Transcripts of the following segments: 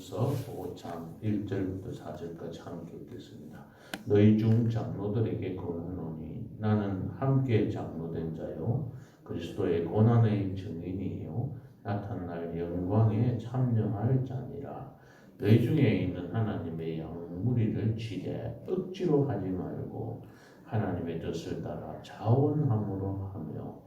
전서 5장 1절부터 4절까지 함께 읽겠습니다. 너희 중 장로들에게 권하노니 나는 함께 장로된 자요 그리스도의 고난의 증인이요 나타날 영광에 참여할 자니라. 너희 중에 있는 하나님의 양무리를 지게 억지로 하지 말고 하나님의 뜻을 따라 자원함으로 하며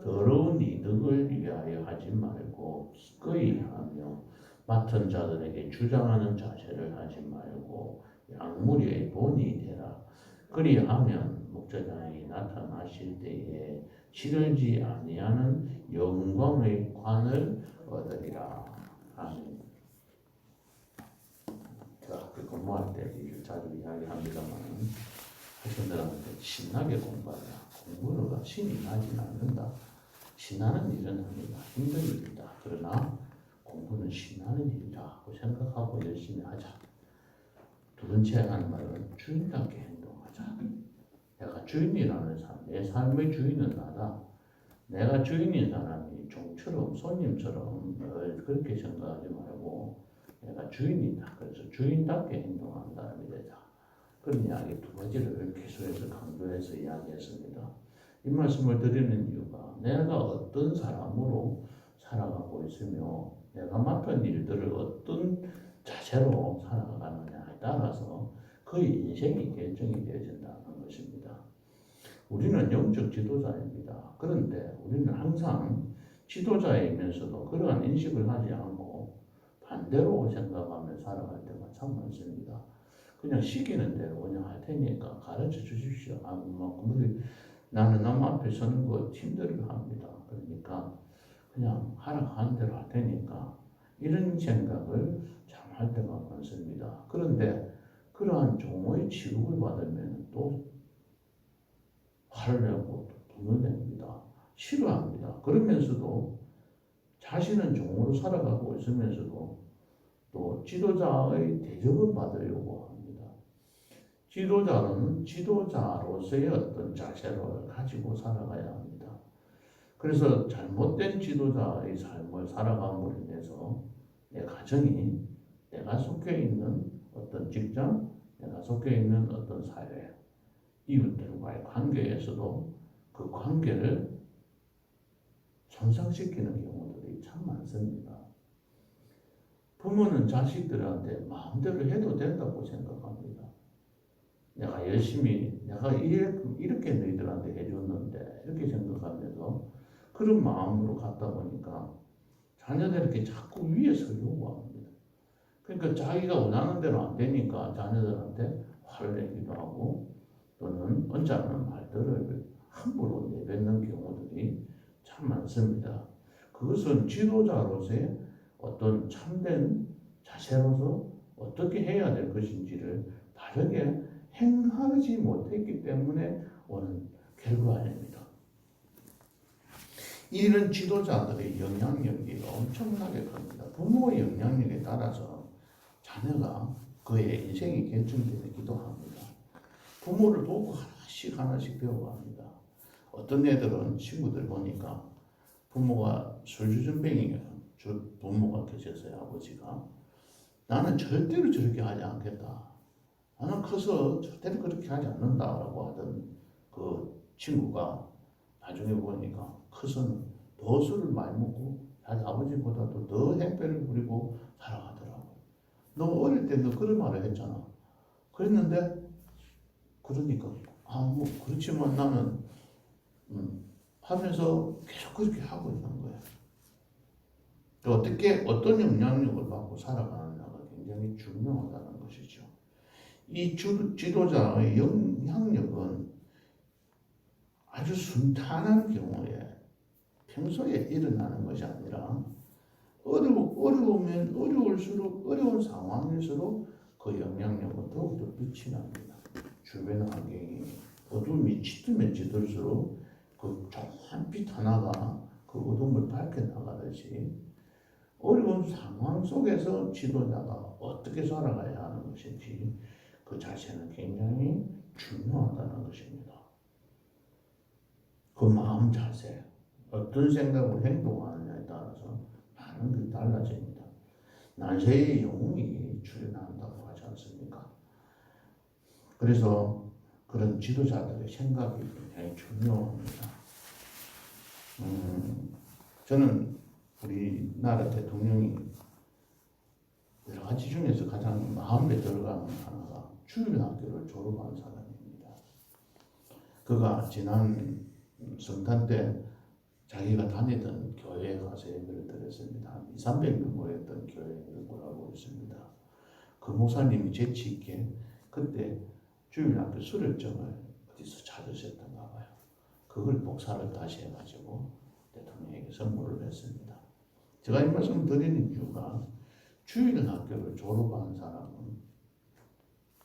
더러운 이득을 위하여 하지 말고 기꺼이 하며 맡은 자들에게 주장하는 자세를 하지 말고 양무리의 본이 되라. 그리하면 목자장이 나타나실 때에 치르지 아니하는 영광의 관을 얻으리라. 아멘. 제가 학교 근무할 때 이를 자주 이야기합니다만 학생들한테 신나게 공부하라. 공부가 신이 나진 않는다. 신나는 일은 합니다. 힘든 일이다. 그러나 공부는 신나는 일이라고 생각하고 열심히 하자. 두 번째 하는 말은 주인답게 행동하자. 내가 주인이라는 삶, 내 삶의 주인은 나다. 내가 주인인 사람이 종처럼 손님처럼 그렇게 생각하지 말고 내가 주인이다. 그래서 주인답게 행동하는 사람이 되자. 그런 이야기 두 가지를 계속해서 강조해서 이야기했습니다. 이 말씀을 드리는 이유가 내가 어떤 사람으로 살아가고 있으며 내가 맡은 일들을 어떤 자세로 살아가느냐에 따라서 그의 인생이 결정이 되어진다는 것입니다. 우리는 영적 지도자입니다. 그런데 우리는 항상 지도자이면서도 그러한 인식을 하지 않고 반대로 생각하며 살아갈 때가 참 많습니다. 그냥 시키는 대로 그냥 할 테니까 가르쳐 주십시오. 나는 남 앞에 서는 거 힘들어 합니다. 그러니까 그냥 하라고 하는 대로 할 테니까 이런 생각을 참 할 때가 많습니다. 그런데 그러한 종의 취급을 받으면 또 화를 내고 분을 냅니다. 싫어합니다. 그러면서도 자신은 종으로 살아가고 있으면서도 또 지도자의 대접을 받으려고 합니다. 지도자는 지도자로서의 어떤 자세를 가지고 살아가야 합니다. 그래서 잘못된 지도자의 삶을 살아감으로 인해서 내 가정이 내가 속해 있는 어떤 직장, 내가 속해 있는 어떤 사회, 이웃들과의 관계에서도 그 관계를 손상시키는 경우들이 참 많습니다. 부모는 자식들한테 마음대로 해도 된다고 생각합니다. 내가 열심히, 내가 이렇게 너희들한테 해줬는데, 이렇게 생각하면서 그런 마음으로 갖다 보니까 자녀들에게 자꾸 위에서 요구합니다. 그러니까 자기가 원하는 대로 안 되니까 자녀들한테 화를 내기도 하고 또는 언짢은 말들을 함부로 내뱉는 경우들이 참 많습니다. 그것은 지도자로서의 어떤 참된 자세로서 어떻게 해야 될 것인지를 바르게 행하지 못했기 때문에 오는 결과입니다. 이런 지도자들의 영향력이 엄청나게 큽니다. 부모의 영향력에 따라서 자녀가 그의 인생이 결정되기도 합니다. 부모를 보고 하나씩 배워갑니다. 어떤 애들은 친구들 보니까 부모가 술주전뱅이가 부모가 계셨어요. 아버지가 나는 절대로 저렇게 하지 않겠다. 나는 커서 절대로 그렇게 하지 않는다라고 하던 그 친구가 나중에 보니까 커서는 더 술을 많이 먹고 자기 아버지보다도 더 행패를 부리고 살아가더라고. 너 어릴 때 너 그런 말을 했잖아. 그랬는데 그러니까 뭐 그렇지만 나는 하면서 계속 그렇게 하고 있는 거야. 어떤 영향력을 받고 살아가느냐가 굉장히 중요하다는 것이죠. 이 지도자의 영향력은 아주 순탄한 경우에 평소에 일어나는 것이 아니라 어려우면 어려울수록 어려운 상황일수록 그 영향력은 더욱더 빛이 납니다. 주변 환경이 어둠이 짙으면 짙을수록 그 조그만 빛 하나가 그 어둠을 밝혀 나가듯이 어려운 상황 속에서 지도자가 어떻게 살아가야 하는 것인지 그 자체는 굉장히 중요하다는 것입니다. 그 마음 자세, 어떤 생각으로 행동하느냐에 따라서 많은 것이 달라집니다. 난세의 영웅이 출연한다고 하지 않습니까? 그래서 그런 지도자들의 생각이 굉장히 중요합니다. 저는 우리나라 대통령이 여러 가지 중에서 가장 마음에 들어가는 하나가 주일학교를 졸업한 사람입니다. 그가 지난 성탄 때 자기가 다니던 교회에 가서 예배를 드렸습니다. 한 200~300명 모였던 교회를 보라고 있습니다. 그 목사님이 재치 있게 그때 주일학교 수료증을 어디서 찾으셨던가 봐요. 그걸 복사를 다시 해가지고 대통령에게 선물을 했습니다. 제가 이 말씀을 드리는 이유가 주일학교를 졸업한 사람은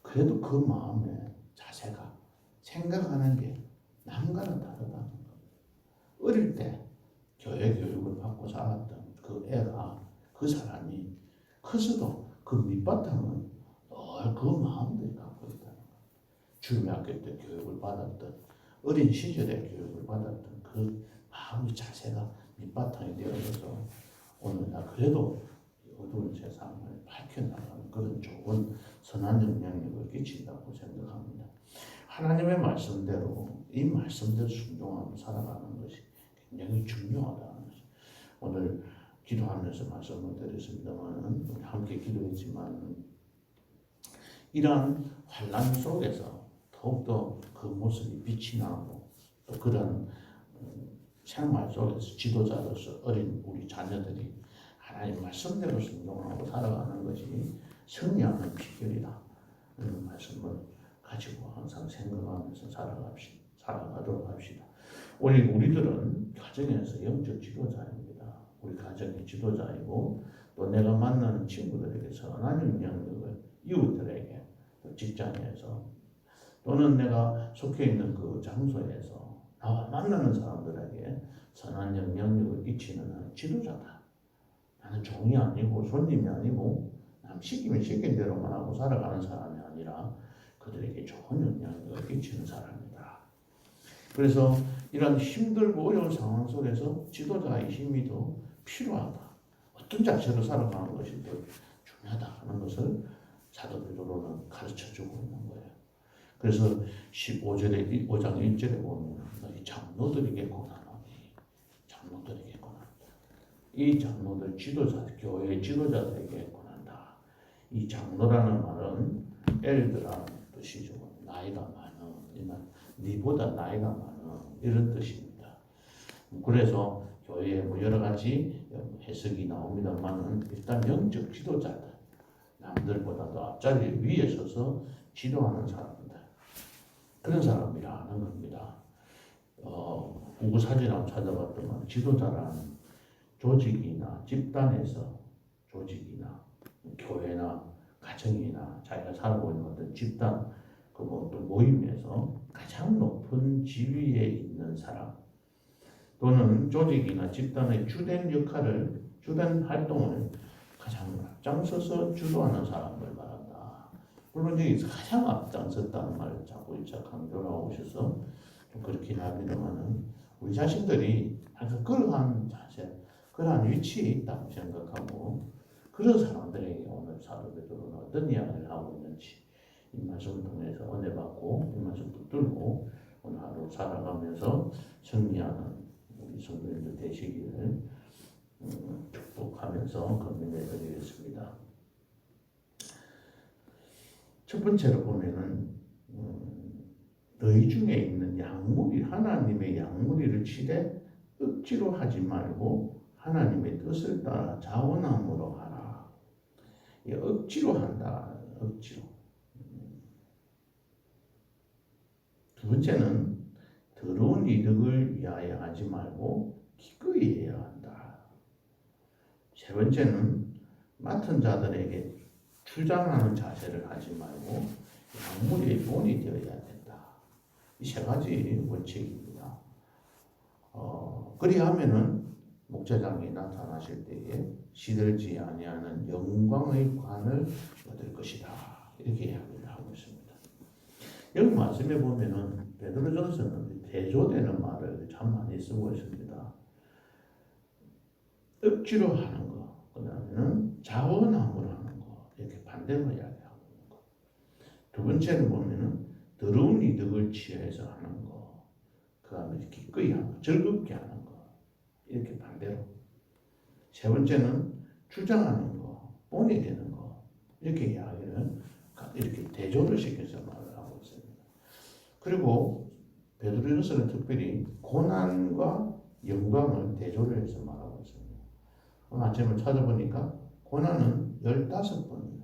그래도 그 마음의 자세가 생각하는 게 남과는 다르다는 겁니다. 어릴 때 교회 교육을 받고 살았던 그 애가 그 사람이 커서도 그 밑바탕은 늘 그 마음대로 갖고 있다는 거예요. 주일학교 때 교육을 받았던 어린 시절에 교육을 받았던 그 마음의 자세가 밑바탕이 되어져서 오늘 나 그래도 어두운 세상을 밝혀나가는 그런 좋은 선한 영향력을 끼친다고 생각합니다. 하나님의 말씀대로 이 말씀대로 순종하며 살아가는 것이 굉장히 중요하다는 것이 오늘 기도하면서 말씀을 드렸습니다만 함께 기도했지만 이러한 환란 속에서 더욱더 그 모습이 빛이 나고 또 그런 생활 속에서 지도자로서 어린 우리 자녀들이 하나님 말씀대로 순종하고 살아가는 것이 승리하는 비결이다. 이런 말씀을 가지고 항상 생각하면서 살아가도록 합시다. 우리들은 가정에서 영적 지도자입니다. 우리 가정의 지도자이고 또 내가 만나는 친구들에게 선한 영향력을 이웃들에게 또 직장에서 또는 내가 속해 있는 그 장소에서 나와 만나는 사람들에게 선한 영향력을 끼치는 지도자다. 나는 종이 아니고 손님이 아니고 남 시키면 시킨 대로만 하고 살아가는 사람이 아니라 그들에게 좋은 영향력을 끼치는 사람이다. 그래서 이런 힘들고 어려운 상황 속에서 지도자의 힘이 더 필요하다. 어떤 자세로 살아가는 것이 더 중요하다 하는 것을 사도 베드로는 가르쳐주고 있는 거예요. 그래서 15절에 5장 1절에 보면 이 장로들에게 고난하니 장로들에게 고난다. 이 장로들 교회 지도자들에게 고난다. 이 장로라는 말은 엘드라는 뜻이죠. 나이가 많은, 니보다 나이가 많은 이런 뜻입니다. 그래서 교회에 여러 가지 해석이 나옵니다만은 일단 영적 지도자들, 남들보다도 앞자리 위에 서서 지도하는 사람들, 그런 사람이라는 겁니다. 구구 사진 한번 찾아봤더만 지도자라는 조직이나 집단에서 조직이나 교회나 가정이나 자기가 살고 있는 어떤 집단 그 모임에서 가장 높은 지위에 있는 사람 또는 조직이나 집단의 주된 역할을 주된 활동을 가장 앞장서서 주도하는 사람을 말한다. 물론 여기서 가장 앞장섰다는 말을 자꾸 강조하고 오셔서 좀 그렇긴 합니다만은 우리 자신들이 항상 그러한 자세, 그러한 위치에 있다고 생각하고 그런 사람들에게 오늘 사도 베드로는 어떤 이야기를 하고 있는지 이 말씀을 통해서 은혜 받고 이 말씀 붙들고 오늘 하루 살아가면서 승리하는 우리 성도님들 되시기를 축복하면서 건면해 드리겠습니다. 첫 번째로 보면은 너희 중에 있는 양무리 하나님의 양무리를 치되 억지로 하지 말고 하나님의 뜻을 따라 자원함으로 하라. 억지로 한다. 억지로. 두 번째는 더러운 이득을 위하여 하지 말고 기꺼이 해야 한다. 세 번째는 맡은 자들에게 주장하는 자세를 하지 말고 양무리의 본이 되어야 된다. 이 세 가지 원칙입니다. 그리하면은 목자장이 나타나실 때에 시들지 아니하는 영광의 관을 얻을 것이다. 이렇게 이야기를 하고 있습니다. 여기 말씀에 보면은 베드로전서는 대조되는 말을 참 많이 쓰고 있습니다. 억지로 하는 거, 그다음에는 자원함으로 하는 거, 이렇게 반대 반대로 이야기하고 있는 거. 두 번째는 보면은 더러운 이득을 취해서 하는 거, 그 다음에 기꺼이 하는 거, 즐겁게 하는 거, 이렇게 반대로. 세 번째는 주장하는 거, 본이 되는 거, 이렇게 이야기를 이렇게 대조를 시켜서 말을 하고 있습니다. 그리고 베드로전서는 특별히 고난과 영광을 대조를 해서 말하고 있습니다. 오늘 아침에 찾아보니까 고난은 15번이에요.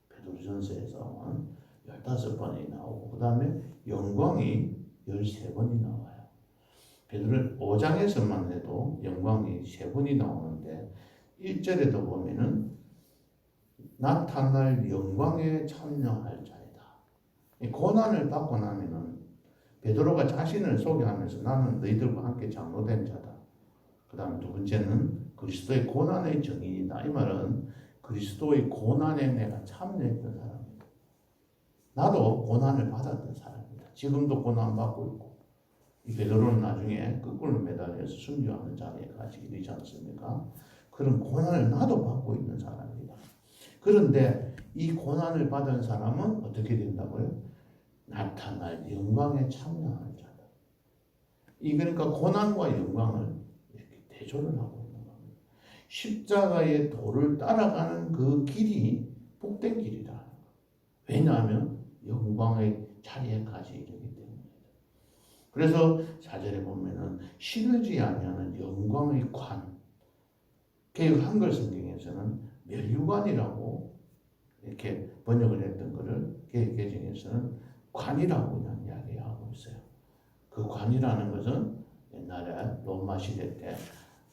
베드로전서에서 15번이 나오고 그 다음에 영광이 13번이 나와요. 베드로 5장에서만 해도 영광이 3번이 나오는데 1절에도 보면은 나타날 영광에 참여할 자이다. 이 고난을 받고 나면은 베드로가 자신을 소개하면서 나는 너희들과 함께 장로된 자다. 그 다음 두 번째는 그리스도의 고난의 증인이다. 이 말은 그리스도의 고난에 내가 참여했던 사람이다. 나도 고난을 받았던 사람이다. 지금도 고난 받고 있고 이 베드로는 나중에 거꾸로 매달려서 순교하는 자리에 가지게 되지 않습니까? 그런 고난을 나도 받고 있는 사람이다. 그런데 이 고난을 받은 사람은 어떻게 된다고요? 나타날 영광에 참여하는 자다. 이 그러니까 고난과 영광을 이렇게 대조를 하고 있는 겁니다. 십자가의 도를 따라가는 그 길이 복된 길이라는 거. 왜냐하면 영광의 자리에까지 이르기 때문이다. 그래서 4절에 보면은 시들지 아니하는 영광의 관. 개역 한글 성경에서는 면류관이라고 이렇게 번역을 했던 것을 개역 개정에서는 관이라고 그냥 이야기하고 있어요. 그 관이라는 것은 옛날에 로마 시대 때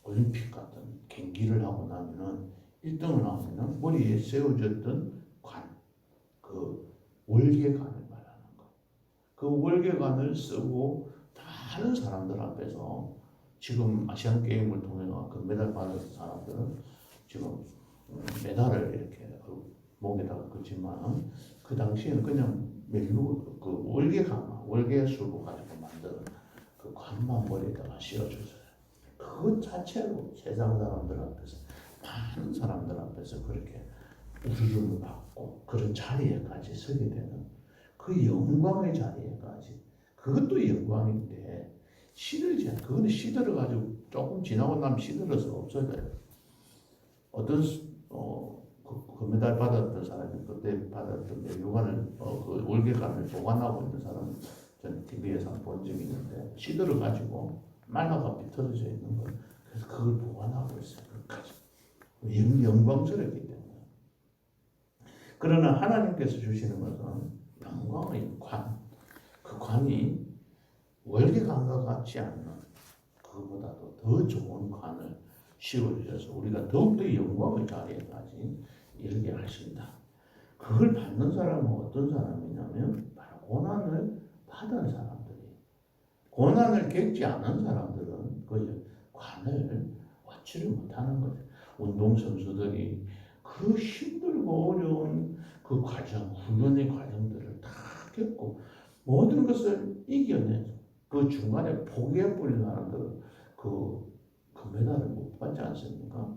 올림픽 같은 경기를 하고 나면은 1등을 하면은 머리에 세워졌던 관, 그 월계관을 말하는 거. 그 월계관을 쓰고 다른 사람들 앞에서 지금 아시안 게임을 통해서 금메달 받은 사람들은 지금 메달을 이렇게 목에다가 그지만 그 당시에는 그냥 멜루 그 월계수로 가지고 만든 그 관만 머리에다가 씌워줬어요. 그것 자체로 세상 사람들 앞에서 많은 사람들 앞에서 그렇게 우르르 받고 그런 자리에까지 서게 되는 그 영광의 자리에까지 그것도 영광인데 시들지 않아. 그거는 시들어 가지고 조금 지나고 나면 시들어서 없어져요. 어떤 그 메달 받았던 사람이 그때 받았던 멜류관을 그 월계관을 보관하고 있는 사람 저는 TV에서 본 적이 있는데 시들어 가지고 말라가 비틀어져 있는 걸 그래서 그걸 보관하고 있어요. 끝까지 영광스럽기 때문에. 그러나 하나님께서 주시는 것은 영광의 관, 그 관이 월계관과 같지 않는 그보다도 더 좋은 관을 씌워주셔서 우리가 더욱더 영광의 자리에까지 이르게 하신다. 그걸 받는 사람은 어떤 사람이냐면 바로 고난을 받은 사람들이. 고난을 겪지 않은 사람들은 그 관을 얻지를 못하는 거죠. 운동선수들이 그 힘들고 어려운 그 과정, 훈련의 과정들을 다 겪고 모든 것을 이겨내서 그 중간에 포기해버린 사람들은 그 메달을 못 받지 않습니까?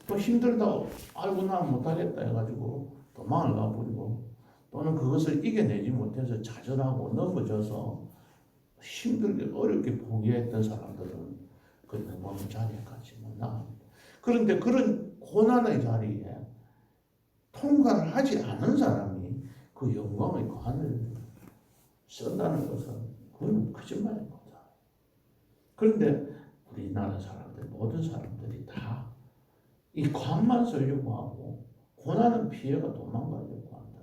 또 힘들다고 알고 나 못하겠다 해가지고 도망을 가버리고 또는 그것을 이겨내지 못해서 좌절하고 넘어져서 힘들게 어렵게 포기했던 사람들은 그 영광의 자리에까지 못 나갑니다. 그런데 그런 고난의 자리에 통과를 하지 않은 사람이 그 영광의 관을 쓴다는 것은 그건 거짓말입니다. 그런데 우리나라 사람들 모든 사람들이 다 이 관만 쓰려고 하고 고난은 피해가 도망가려고 한다.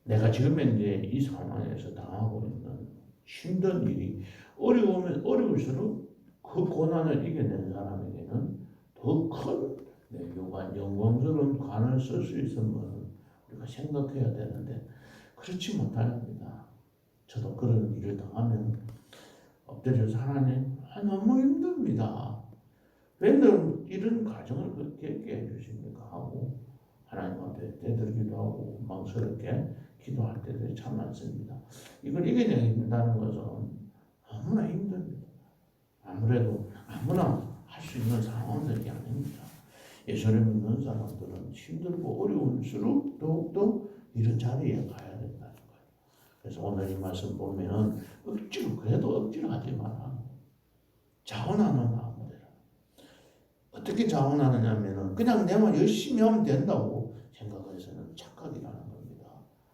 내가 지금 이제 이 상황에서 당하고 있는 힘든 일이 어려우면 어려울수록 그 고난을 이겨낸 사람에게는 더 큰 영광스러운 관을 쓸 수 있음을 우리가 생각해야 되는데 그렇지 못합니다. 저도 그런 일을 당하면 엎드려서 하나님 너무 힘듭니다. 왜 이런 과정을 그렇게 해주십니까? 하고 하나님 앞에 대들기도 하고 망스럽게 기도할 때들이 참 많습니다. 이걸 이겨내는다는 것은 너무나 힘듭니다. 아무래도 아무나 할 수 있는 상황들이 아닙니다. 예수를 믿는 사람들은 힘들고 어려울수록 더욱더 이런 자리에 가야 된다는 거예요. 그래서 오늘 이 말씀 보면은 억지로, 그래도 억지로 하지 마라. 자원하는 마음으로 해라. 어떻게 자원하느냐면은 그냥 내가 열심히 하면 된다고 생각해서는 착각이라는 겁니다.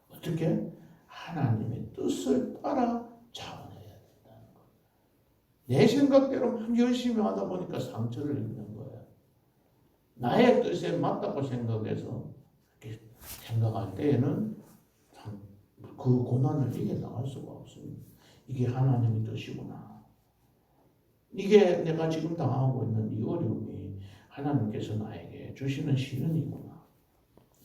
어떻게? 하나님의 뜻을 따라 자원해야 된다는 거예요. 내 생각대로만 열심히 하다 보니까 상처를 입는 거예요. 나의 뜻에 맞다고 생각해서 이렇게 생각할 때에는 그 고난을 이겨나갈 수가 없습니다. 이게 하나님의 뜻이구나. 이게 내가 지금 당하고 있는 이 어려움이 하나님께서 나에게 주시는 시련이구나.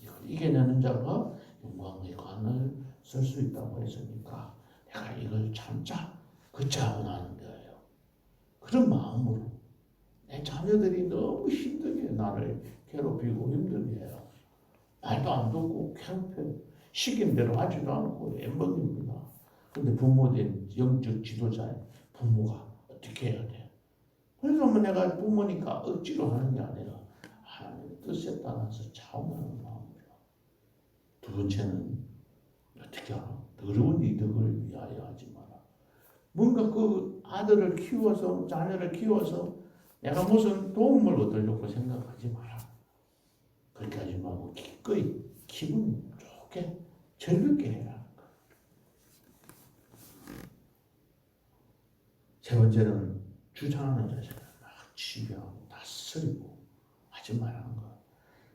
이걸 이겨내는 자가 영광의 관을 쓸 수 있다고 했으니까 내가 이걸 참자. 그 자원하는 거예요. 그런 마음으로 내 자녀들이 너무 힘들게 나를 괴롭히고 힘들게 해요. 말도 안 듣고 괴롭혀요. 시킨 대로 하지도 않고 엠먹입니다. 근데 부모된 영적 지도자의 부모가 어떻게 해야 돼? 그래서 내가 부모니까 억지로 하는 게 아니라 하나님의 뜻에 따라서 자원하는 마음이에요. 두 번째는 어떻게 하나? 더러운 이득을 위하여 하지 마라. 뭔가 그 아들을 키워서 자녀를 키워서 내가 무슨 도움을 얻으려고 생각하지 마라. 그렇게 하지 말고 기꺼이 기분 좋게 즐겁게 해라. 세 번째는 주장하는 자세를 막 지배하고 다스리고 하지 말라는 거.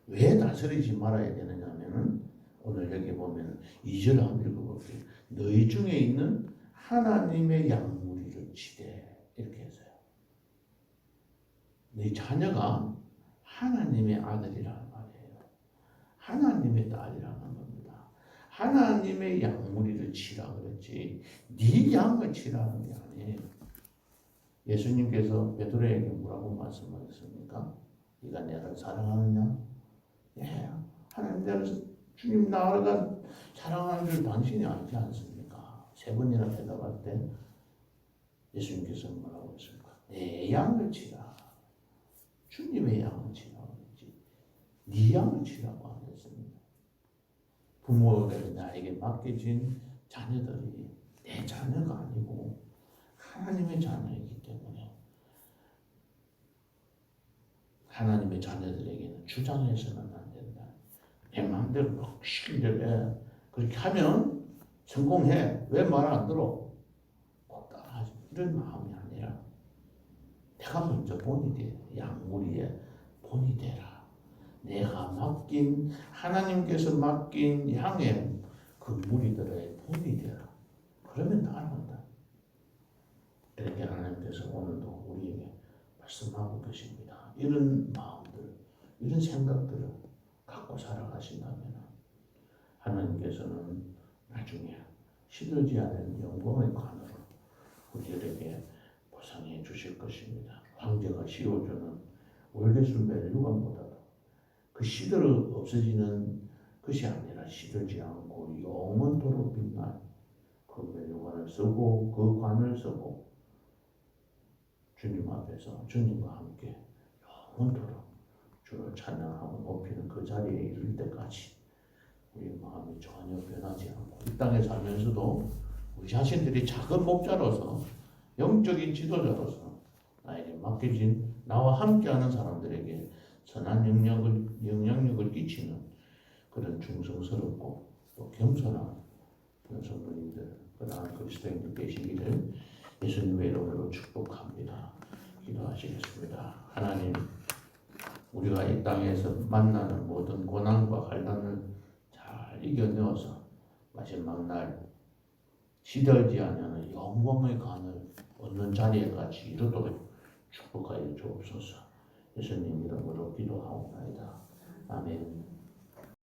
왜 다스리지 말아야 되느냐면은 오늘 여기 보면 2절 한번 읽어볼게요. 너희 중에 있는 하나님의 양무리를 치되 이렇게 해서요. 네 자녀가 하나님의 아들이라는 말이에요. 하나님의 딸이라는 겁니다. 하나님의 양무리를 치라 그랬지 네 양을 치라는 게 아니에요. 예수님께서 베드로에게 뭐라고 말씀하셨습니까? 네가 나를 사랑하느냐? 예, 하나님 나를 주님 나가 사랑하는 줄 당신이 알지 않습니까? 세 번이나 대답할 때 예수님께서 뭐라고 했습니까? 내 양을 치라. 주님의 양을 치라고 했지. 네 양을 치라고 안 했습니다. 부모가 나에게 맡겨진 자녀들이 내 자녀가 아니고 하나님의 자녀이기 때문에 하나님의 자녀들에게는 주장해서는 안 된다. 내 마음대로 막 시킨 대로 해. 그렇게 하면 성공해. 왜 말 안 들어? 꼭 따라하지. 이런 마음이 아니라 내가 먼저 본이 돼. 양무리에 본이 되라. 내가 맡긴 하나님께서 맡긴 양의 그 무리들의 본이 되라. 그러면 따라간다. 이렇게 하나님께서 오늘도 우리에게 말씀하고 계십니다. 이런 마음들, 이런 생각들을 갖고 살아가신다면 하나님께서는 나중에 시들지 않은 영광의 관으로 우리에게 보상해 주실 것입니다. 황제가 씌워주는 월계순별 유관보다도 그 시들어 없어지는 것이 아니라 시들지 않고 영원토록 빛날 그 유관을 쓰고 그 관을 쓰고 주님 앞에서 주님과 함께 영원토록 주를 찬양하고 높이는 그 자리에 이를 때까지 우리 마음이 전혀 변하지 않고 이 땅에 살면서도 우리 자신들이 작은 목자로서 영적인 지도자로서 나에게 맡겨진 나와 함께하는 사람들에게 선한 영향력을 끼치는 그런 중성스럽고 또 겸손한 그런 성도님들 그러한 그리스도인들 계시기를 예수님의 이름으로 축복합니다. 기도하시겠습니다. 하나님, 우리가 이 땅에서 만나는 모든 고난과 환난을 잘 이겨내어서 마지막 날 시들지 않는 영광의 관을 얻는 자리에까지 이르도록 축복하여 주옵소서. 예수님 이름으로 기도하옵나이다. 아멘.